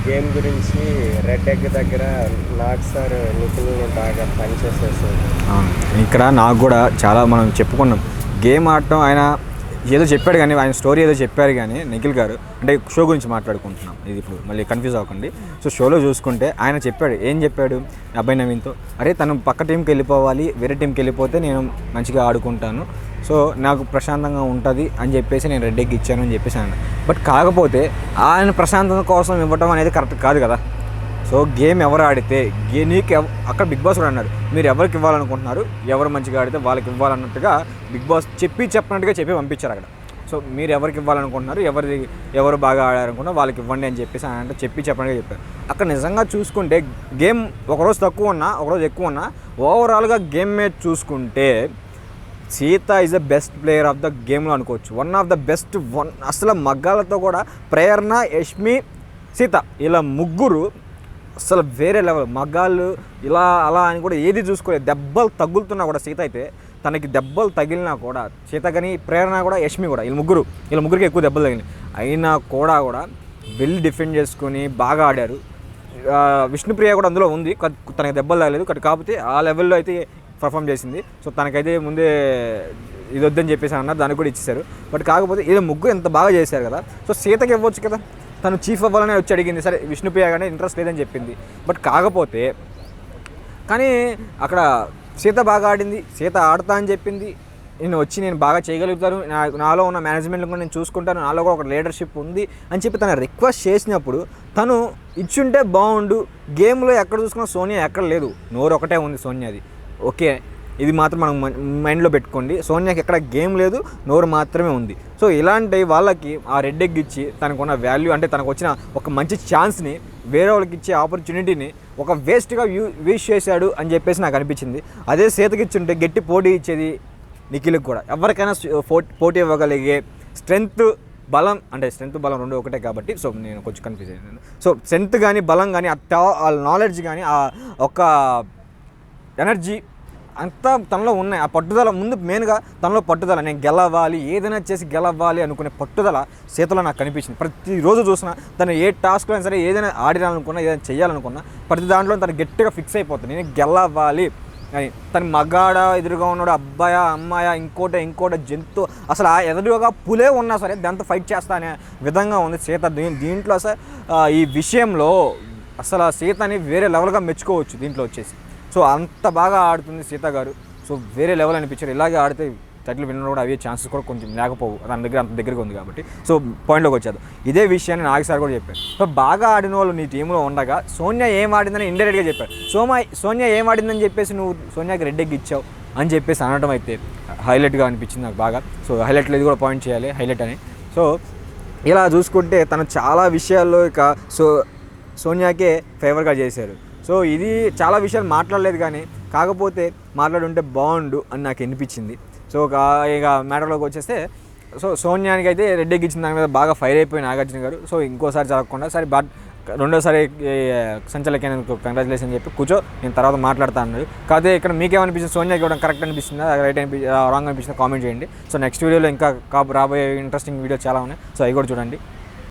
Game గురించి red egg దగ్గర నాకు సార్ నిఖిల్ని బాగా పనిచేసేసారు. ఇక్కడ నాకు కూడా చాలా మనం చెప్పుకున్నాం గేమ్ ఆడటం. ఆయన ఏదో చెప్పాడు కానీ ఆయన స్టోరీ ఏదో చెప్పారు కానీ నిఖిల్ గారు అంటే షో గురించి మాట్లాడుకుంటున్నాం, ఇది ఇప్పుడు మళ్ళీ కన్ఫ్యూజ్ అవ్వకండి. సో షోలో చూసుకుంటే ఆయన చెప్పాడు, ఏం చెప్పాడు అబ్బాయి నవీన్తో, అరే తను పక్క టీంకి వెళ్ళిపోవాలి, వేరే టీంకి వెళ్ళిపోతే నేను మంచిగా ఆడుకుంటాను, సో నాకు ప్రశాంతంగా ఉంటుంది అని చెప్పేసి నేను రెడ్ ఎగ్ ఇచ్చాను అని చెప్పేసి అన్నాను. బట్ కాకపోతే ఆయన ప్రశాంతత కోసం ఇవ్వటం అనేది కరెక్ట్ కాదు కదా. సో గేమ్ ఎవరు ఆడితే నీకు అక్కడ బిగ్ బాస్ కూడా అన్నారు, మీరు ఎవరికి ఇవ్వాలనుకుంటున్నారు, ఎవరు మంచిగా ఆడితే వాళ్ళకి ఇవ్వాలన్నట్టుగా బిగ్ బాస్ చెప్పినట్టుగా చెప్పి పంపించారు అక్కడ. సో మీరు ఎవరికి ఇవ్వాలనుకుంటున్నారు, ఎవరు బాగా ఆడారనుకున్నా వాళ్ళకి ఇవ్వండి అని చెప్పేసి ఆయన అంటే చెప్పినట్టుగా చెప్పారు. అక్కడ నిజంగా చూసుకుంటే గేమ్ ఒకరోజు తక్కువ ఉన్నా ఒకరోజు ఎక్కువ ఉన్నా ఓవరాల్గా గేమ్ మీద చూసుకుంటే Sita is the best player of the గేమ్లో అనుకోవచ్చు. వన్ ఆఫ్ ద బెస్ట్ అసలు మగ్గాలతో కూడా ప్రేరణ, యష్మి, సీత ఇలా ముగ్గురు అసలు వేరే లెవెల్ మగ్గాళ్ళు. ఇలా అలా అని కూడా ఏది చూసుకోలేదు, దెబ్బలు తగులుతున్నా కూడా సీత అయితే తనకి దెబ్బలు తగిలినా కూడా సీత కానీ ప్రేరణ కూడా యష్మి కూడా వీళ్ళ ముగ్గురికి ఎక్కువ దెబ్బలు తగిలినాయి అయినా కూడా వెళ్ళి డిఫెండ్ చేసుకొని బాగా ఆడారు. విష్ణుప్రియ కూడా అందులో ఉంది, తనకి దెబ్బలు తగలేదు కాకపోతే ఆ లెవెల్లో అయితే పర్ఫామ్ చేసింది. సో తనకైతే ముందే ఇది వద్దని చెప్పేసి అన్నారు, దానికి కూడా ఇచ్చేశారు. బట్ కాకపోతే ఇది ముగ్గురు ఎంత బాగా చేశారు కదా. సో సీతకి ఇవ్వచ్చు కదా, తను చీఫ్ అవ్వాలని వచ్చి అడిగింది, సరే విష్ణుప్రియ కానీ ఇంట్రెస్ట్ లేదని చెప్పింది. బట్ కాకపోతే కానీ అక్కడ సీత బాగా ఆడింది, సీత ఆడతా అని చెప్పింది, నేను బాగా చేయగలుగుతాను, నాలో ఉన్న మేనేజ్మెంట్ కూడా నేను చూసుకుంటాను, నాలో కూడా ఒక లీడర్షిప్ ఉంది అని చెప్పి తను రిక్వెస్ట్ చేసినప్పుడు తను ఇచ్చుంటే బాగుండు. గేమ్లో ఎక్కడ చూసుకున్నా సోనియా ఎక్కడ లేదు, నోరు ఒకటే ఉంది సోనియాది. ఓకే, ఇది మాత్రం మనం మైండ్లో పెట్టుకోండి, సోనియాకి ఎక్కడ గేమ్ లేదు, నోరు మాత్రమే ఉంది. సో ఇలాంటి వాళ్ళకి ఆ రెడ్ ఎగ్ ఇచ్చి తనకున్న వాల్యూ అంటే తనకు వచ్చిన ఒక మంచి ఛాన్స్ని వేరే వాళ్ళకి ఇచ్చే ఆపర్చునిటీని ఒక వేస్ట్గా యూజ్ చేశాడు అని చెప్పేసి నాకు అనిపించింది. అదే సీతకి ఇచ్చుంటే గట్టి పోటీ ఇచ్చేది నిఖిల్కి కూడా. ఎవరికైనా పోటీ ఇవ్వగలిగే స్ట్రెంగ్త్ బలం అంటే స్ట్రెంగ్త్ బలం రెండు ఒకటే కాబట్టి సో నేను కొంచెం కన్ఫ్యూజ్ అయ్యాను. సో స్ట్రెంగ్త్ కానీ బలం కానీ ఆ నాలెడ్జ్ కానీ ఆ ఒక ఎనర్జీ అంతా తనలో ఉన్నాయి. ఆ పట్టుదల ముందు మెయిన్గా తనలో పట్టుదల, నేను గెలవాలి, ఏదైనా చేసి గెలవాలి అనుకునే పట్టుదల సీతలో నాకు కనిపించింది. ప్రతిరోజు చూసినా తను ఏ టాస్క్లో అయినా సరే ఏదైనా ఆడిరాలనుకున్నా ఏదైనా చేయాలనుకున్నా ప్రతి దాంట్లో తను గట్టిగా ఫిక్స్ అయిపోతుంది, నేను గెలవాలి అని. తను మగాడ ఎదురుగా ఉన్నాడు, అబ్బాయా అమ్మాయా ఇంకోట జంతు అసలు ఆ ఎదురుగా పులే ఉన్నా సరే దాంతో ఫైట్ చేస్తా అనే విధంగా ఉంది సీత. దీంట్లో అసలు ఈ విషయంలో అసలు ఆ సీతని వేరే లెవెల్గా మెచ్చుకోవచ్చు దీంట్లో వచ్చేసి. సో అంత బాగా ఆడుతుంది సీత గారు. సో వేరే లెవెల్ అనిపించారు. ఇలాగే ఆడితే టైటిల్ విన్నర్ కూడా అవే ఛాన్సెస్ కూడా కొంచెం లేకపోవు, తన దగ్గర అంత దగ్గరగా ఉంది కాబట్టి. సో పాయింట్లోకి వచ్చారు. ఇదే విషయాన్ని నాగ్ సార్ కూడా చెప్పారు. సో బాగా ఆడిన వాళ్ళు నీ టీంలో ఉండగా సోనియా ఏం ఆడిందని ఇండైరెక్ట్గా చెప్పారు. సోనియా ఏం ఆడిందని చెప్పేసి నువ్వు సోనియాకి రెడ్ ఎగ్ ఇచ్చావు అని చెప్పేసి అనడం అయితే హైలైట్గా అనిపించింది నాకు బాగా. సో హైలైట్లో ఇది కూడా పాయింట్ చేయాలి, హైలైట్ అని. సో ఇలా చూసుకుంటే తను చాలా విషయాల్లో ఇక సోనియాకే ఫేవర్గా చేశారు. సో ఇది చాలా విషయాలు మాట్లాడలేదు కానీ కాకపోతే మాట్లాడుంటే బాగుండు అని నాకు అనిపించింది. సో ఇక మ్యాటర్లోకి వచ్చేస్తే సో సోనియానికి అయితే రెడ్ ఎగ్ ఇచ్చిన దాని మీద బాగా ఫైర్ అయిపోయి నాగార్జున గారు. సో ఇంకోసారి జరగకుండా సరే రెండోసారి సంచలకైనందుకు కంగ్రాచులేషన్ చెప్పి కూర్చో, నేను తర్వాత మాట్లాడుతా అన్నాడు. కాకపోతే ఇక్కడ మీకేమనిపిస్తుంది, సోనియాకి ఇవ్వడం కరెక్ట్ అనిపిస్తుందా, రైట్ రాంగ్ అనిపిస్తుందా కామెంట్ చేయండి. సో నెక్స్ట్ వీడియోలో ఇంకా రాబోయే ఇంట్రెస్టింగ్ వీడియో చాలా ఉన్నాయి. సో అవి కూడా చూడండి.